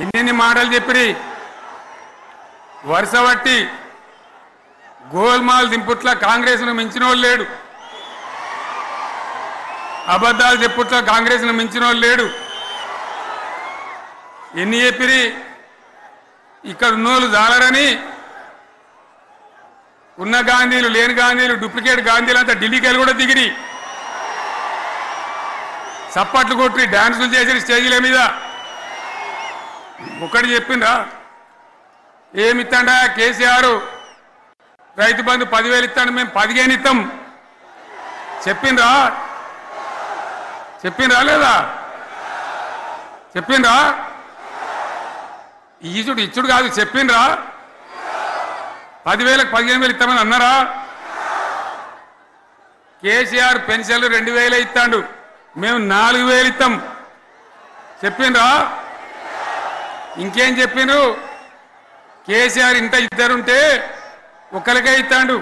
ఎన్ని మాటలు చెప్పిరి వరుసబట్టి గోల్మాల్ దింపుట్ల కాంగ్రెస్ను మించినోళ్ళు లేడు, అబద్ధాలు చెప్పుట్ల కాంగ్రెస్ను మించినోళ్ళు లేడు. ఎన్ని చెప్పిరి ఇక్కడ ఉన్నోళ్ళు జాలరని ఉన్న గాంధీలు లేని గాంధీలు డూప్లికేట్ గాంధీలు అంతా ఢిల్లీకి వెళ్ళి కూడా దిగిరి, చప్పట్లు కొట్టి డాన్సులు చేసిన స్టేజీల మీద. ఒకటి చెప్పిండ్రా ఏమిత్తాడా కేసీఆర్ రైతు బంధు 10,000 ఇస్తాడు, మేము 15 ఇస్తాం చెప్పిండ్రా? చెప్పిండ్రా లేదా? చెప్పిండ్రా? ఇచ్చుడు కాదు చెప్పిండ్రా? 10,000కు 15,000 ఇస్తామని అన్నారా? కేసీఆర్ పెన్షన్లు 2,000 ఇస్తాడు, మేము 4,000 ఇస్తాం చెప్పిండ్రా? ఇంకేం చెప్పిండ్రు? కేసీఆర్ ఇంత ఇద్దరుంటే ఒకరికే ఇస్తాడు,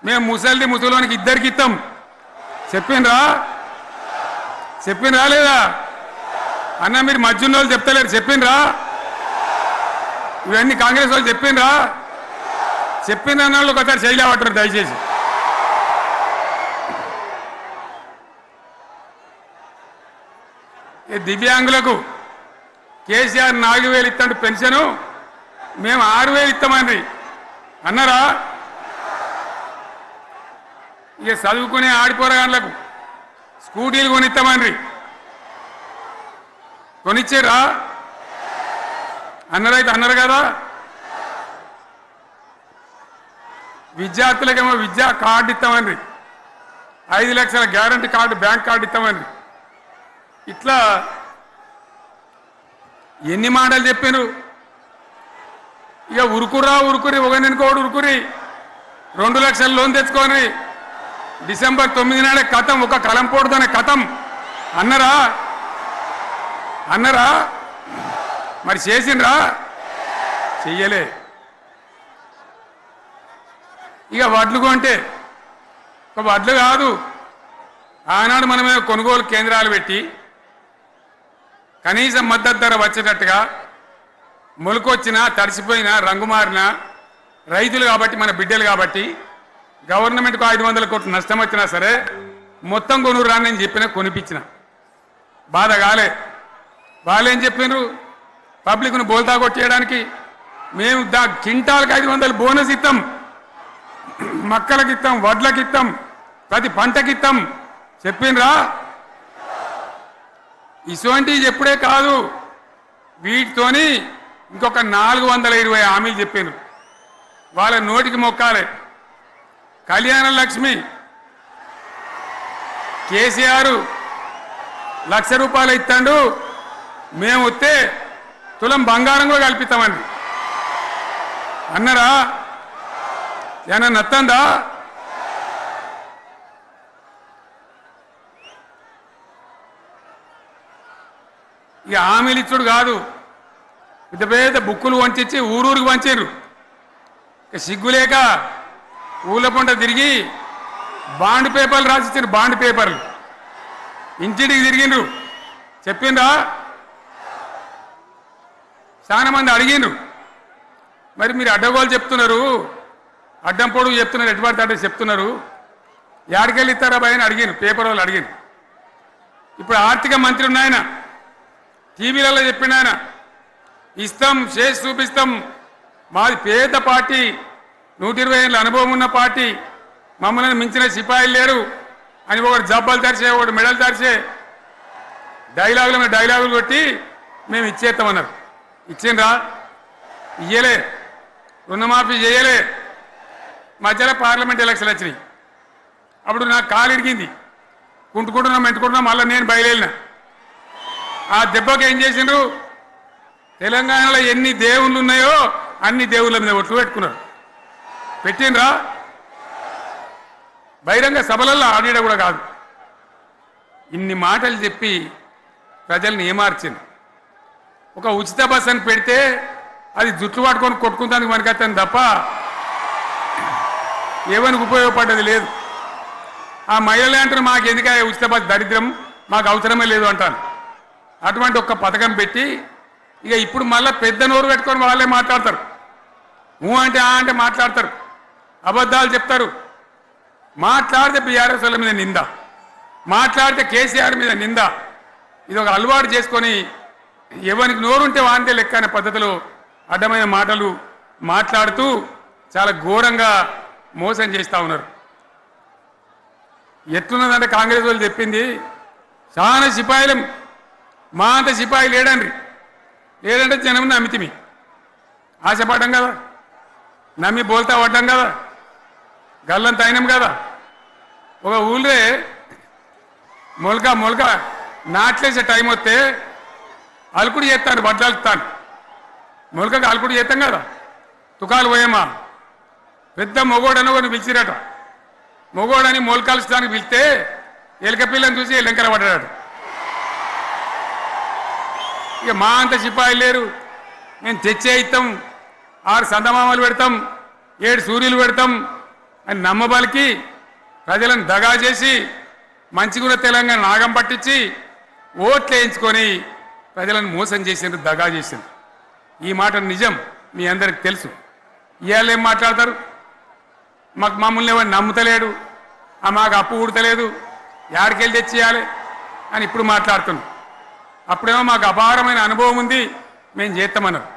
మేము ముసలికి ఇద్దరికి ఇస్తాం చెప్పిండ్రా? చెప్పిండ్రా లేదా? అన్న మీరు మధ్యన్న వాళ్ళు చెప్తలేరు చెప్పిండ్రా? ఇవన్నీ కాంగ్రెస్ వాళ్ళు చెప్పిండ్రా? చెప్పిన వాళ్ళు ఒకసారి చేయలేవటారు దయచేసి. దివ్యాంగులకు కేసీఆర్ 4,000 ఇస్తాడు పెన్షను, మేము 6,000 ఇస్తామండి అన్నారా? ఇక చదువుకునే ఆడిపోరగాళ్ళకు స్కూటీలు కొనిస్తామండి, కొనిచ్చారా? అన్నారైతే అన్నారు కదా. విద్యార్థులకేమో విద్యా కార్డు ఇస్తామండి, 5 లక్షల గ్యారంటీ కార్డు బ్యాంక్ కార్డు ఇస్తామండి. ఇట్లా ఎన్ని మాటలు చెప్పారు. ఇక ఉరుకురి ఒకరినికోడు ఉరుకురి 2 లక్షల లోన్ తెచ్చుకొని డిసెంబర్ 9 నాడే కథం, ఒక కలంపోడుతోనే కథం అన్నారా? అన్నారా? మరి చేసిండ్రా? చెయ్యలే. ఇక వడ్లు కొంటే ఒక వడ్లు కాదు, ఆనాడు మనమే కొనుగోలు కేంద్రాలు పెట్టి కనీసం మద్దతు ధర వచ్చేటట్టుగా మొలకొచ్చినా తడిసిపోయినా రంగు మారినా రైతులు కాబట్టి మన బిడ్డలు కాబట్టి గవర్నమెంట్కు 500 కోట్ల నష్టం వచ్చినా సరే మొత్తం కొనురాని నేను చెప్పిన కొనిపించిన బాధ కాలే. వాళ్ళు ఏం చెప్పినారు? పబ్లిక్ను బోల్తా కొట్టేయడానికి మేము క్వింటాల్కి 500 బోనస్ ఇస్తాం, మక్కలకి ఇస్తాం, వడ్లకి ఇస్తాం, ప్రతి పంటకి ఇస్తాం చెప్పిండ్రా? ఇటువంటివి చెప్పుడే కాదు, వీటితోని ఇంకొక 420 హామీలు చెప్పాను. వాళ్ళ నోటికి మొక్కాలే. కళ్యాణ లక్ష్మి కేసీఆర్ 1,00,000 రూపాయలు ఇస్తాడు, మేము వస్తే తులం బంగారం కూడా కల్పిస్తామండి అన్నారా? ఏమన్నా నత్తందా? ఇక హామీలు ఇచ్చుడు కాదు, పెద్ద పెద్ద బుక్కులు వంచి ఊరూరికి వంచారు. ఇక సిగ్గులేక ఊళ్ళ పంట తిరిగి బాండ్ పేపర్లు రాసిచ్చారు, బాండ్ పేపర్లు ఇంటికి తిరిగిండ్రు చెప్పిండ్రా? చాలా మంది అడిగిండ్రు. మరి మీరు అడ్డగోలు చెప్తున్నారు, అడ్డం పొడుగు చెప్తున్నారు, ఎటువంటి అడ్డ చెప్తున్నారు, యాడికెళ్ళి ఇస్తారా భయ అని అడిగిండ్రు, పేపర్ వాళ్ళు అడిగిండ్రు. ఇప్పుడు ఆర్థిక మంత్రి ఉన్నాయన టీవీలలో చెప్పిన ఆయన ఇస్తాం చేసి చూపిస్తాం, మాది పేద పార్టీ, 120 ఏళ్ళ అనుభవం ఉన్న పార్టీ, మమ్మల్ని మించిన సిపాయిలు లేరు అని ఒకటి జబ్బలు తరిచే ఒకటి మెడలు తరిచే డైలాగుల మీద డైలాగులు కొట్టి మేము ఇచ్చేస్తామన్నారు. ఇచ్చిండ్రా? ఇయ్యలే. రుణమాఫీ చేయలే. మధ్యలో పార్లమెంట్ ఎలక్షన్లు వచ్చినాయి. అప్పుడు నాకు కాలు ఇరిగింది, మెంటుకుంటున్నాం, మళ్ళీ నేను బయలుదేరిన. ఆ దెబ్బకి ఏం చేసిండ్రు? తెలంగాణలో ఎన్ని దేవుళ్ళు ఉన్నాయో అన్ని దేవుళ్ళ మీద ఒట్లు పెట్టుకున్నారు. పెట్టిండ్రా? బహిరంగ సభలలో ఆడిడ కూడా కాదు. ఇన్ని మాటలు చెప్పి ప్రజల్ని ఏమార్చింది. ఒక ఉచిత బస్ అని పెడితే అది జుట్లు పట్టుకొని కొట్టుకుంటానికి మనకత్తాను తప్ప ఏమనికి ఉపయోగపడ్డది లేదు. ఆ మహిళలే అంటారు మాకు ఎందుకు ఉచిత బస్ దరిద్రం, మాకు అవసరమే లేదు అంటాను. అటువంటి ఒక్క పథకం పెట్టి ఇక ఇప్పుడు మళ్ళీ పెద్ద నోరు పెట్టుకొని వాళ్ళే మాట్లాడతారు. అంటే ఆ అంటే మాట్లాడతారు, అబద్ధాలు చెప్తారు. మాట్లాడితే బీఆర్ఎస్ వాళ్ళ మీద నింద, మాట్లాడితే కేసీఆర్ మీద నింద. ఇది ఒక అలవాటు చేసుకొని ఎవరికి నోరుంటే వాంతే లెక్క అనే పద్ధతిలో అడ్డమైన మాటలు మాట్లాడుతూ చాలా ఘోరంగా మోసం చేస్తూ ఉన్నారు. ఎట్లున్నదంటే కాంగ్రెస్ వాళ్ళు చెప్పింది చాలా సిపాయిలం, మా అంత సిపాయి లేడండి. లేదంటే జనం నమ్మితిమి, ఆశపడ్డాం కదా, నమ్మి బోల్తా పడ్డాం కదా, గల్లంత అయినాం కదా. ఒక ఊళ్ళే మొలక నాట్లేసే టైం వస్తే అలుకుడు చేస్తాను, బడ్డాలుతాను. మొలకకు అలుకుడు చేస్తాం కదా, తుకాలు పోయేమా. పెద్ద మొగోడని కొన్ని పిలిచిరట. మొగోడని మొలకాల్చడానికి పిలిస్తే ఎలుక పిల్లని చూసి ఎల్లంకర పడ్డాడు. ఇక మా అంత సిపాయిలు లేరు, మేము తెచ్చే ఇస్తాం, 6 సందమామలు పెడతాం, 7 సూర్యులు పెడతాం అని నమ్మబలికి ప్రజలను దగా చేసి మంచిగున్న తెలంగాణ నాగం పట్టించి ఓట్లు వేయించుకొని ప్రజలను మోసం చేసిండ్రు, దగా చేసిండ్రు. ఈ మాట నిజం, మీ అందరికి తెలుసు. ఇవాళ ఏం మాట్లాడతారు, మమ్మల్ని ఎవరు నమ్ముతలేడు, మాకు అప్పు ఉడతలేదు, యాడికెళ్ళి తెచ్చేయాలి అని ఇప్పుడు మాట్లాడుతున్నాం. అప్పుడేమో మాకు అపారమైన అనుభవం ఉంది, మేము చేస్తామన్నారు.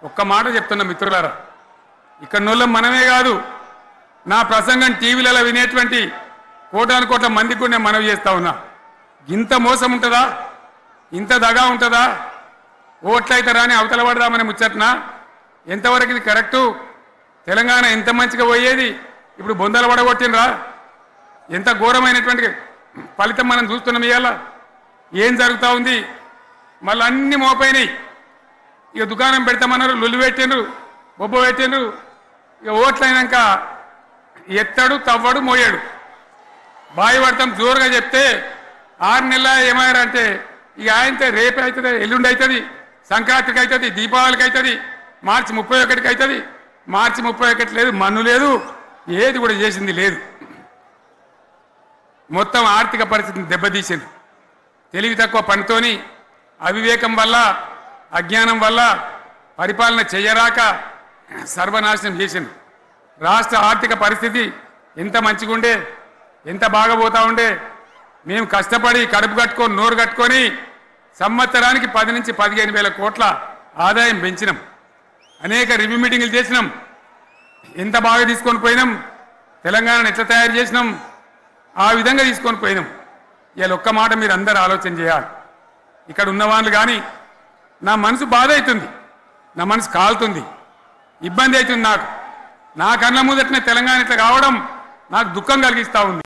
ఒక్క మాట చెప్తున్నా మిత్రులారా, ఇక్కడ నోళ్ళం మనమే కాదు, నా ప్రసంగం టీవీలలో వినేటువంటి కోటాను కోట్ల మందికి కూడా నేను మనవి చేస్తా ఉన్నా. ఇంత మోసం ఉంటుందా, ఇంత దగా ఉంటుందా? ఓట్లయితే రాని అవతల పడదామని ముచ్చట్నా? ఎంతవరకు ఇది కరెక్టు? తెలంగాణ ఎంత మంచిగా పోయేది, ఇప్పుడు బొందలు పడగొట్టినరా? ఎంత ఘోరమైనటువంటి ఫలితం మనం చూస్తున్నాం. ఇవాళ ఏం జరుగుతూ ఉంది? మళ్ళీ అన్ని మోపైనాయి. ఇక దుకాణం పెడతామన్నారు, లొల్లు పెట్టిండ్రు, బొబ్బ పెట్టిండ్రు. ఇక ఓట్లయినాక ఎత్తడు, తవ్వడు, మోయాడు. బాయి పడతాం జోరుగా చెప్తే 6 నెలల ఏమయ్యారంటే ఇక ఆయనతో రేపు అవుతుంది, ఎల్లుండి అవుతుంది, సంక్రాంతికి అవుతుంది, దీపావళికి అవుతుంది, మార్చి 31కి అవుతుంది. మార్చి 31 లేదు, మన్ను లేదు, ఏది కూడా చేసింది లేదు. మొత్తం ఆర్థిక పరిస్థితిని దెబ్బతీసింది. తెలివి తక్కువ పనితోని, అవివేకం వల్ల, అజ్ఞానం వల్ల పరిపాలన చేయరాక సర్వనాశనం చేసింది. రాష్ట్ర ఆర్థిక పరిస్థితి ఎంత మంచిగా ఉండే, ఎంత బాగా పోతా ఉండే. మేము కష్టపడి కడుపు కట్టుకొని నోరు కట్టుకొని సంవత్సరానికి 10 నుంచి 15 వేల కోట్ల ఆదాయం పెంచినాం. అనేక రివ్యూ మీటింగులు చేసినాం. ఎంత బాగా తీసుకొని పోయినాం, తెలంగాణను ఎట్లా తయారు చేసినాం, ఆ విధంగా తీసుకొని పోయినాం. ఇవాళ ఒక్క మాట మీరు అందరూ ఆలోచన చేయాలి. ఇక్కడ ఉన్నవాళ్ళు కానీ నా మనసు బాధ అవుతుంది, నా మనసు కాలుతుంది, ఇబ్బంది అవుతుంది. నా కళ్ళ ముందటనే తెలంగాణ ఇట్లా కావడం నాకు దుఃఖం కలిగిస్తూ ఉంది.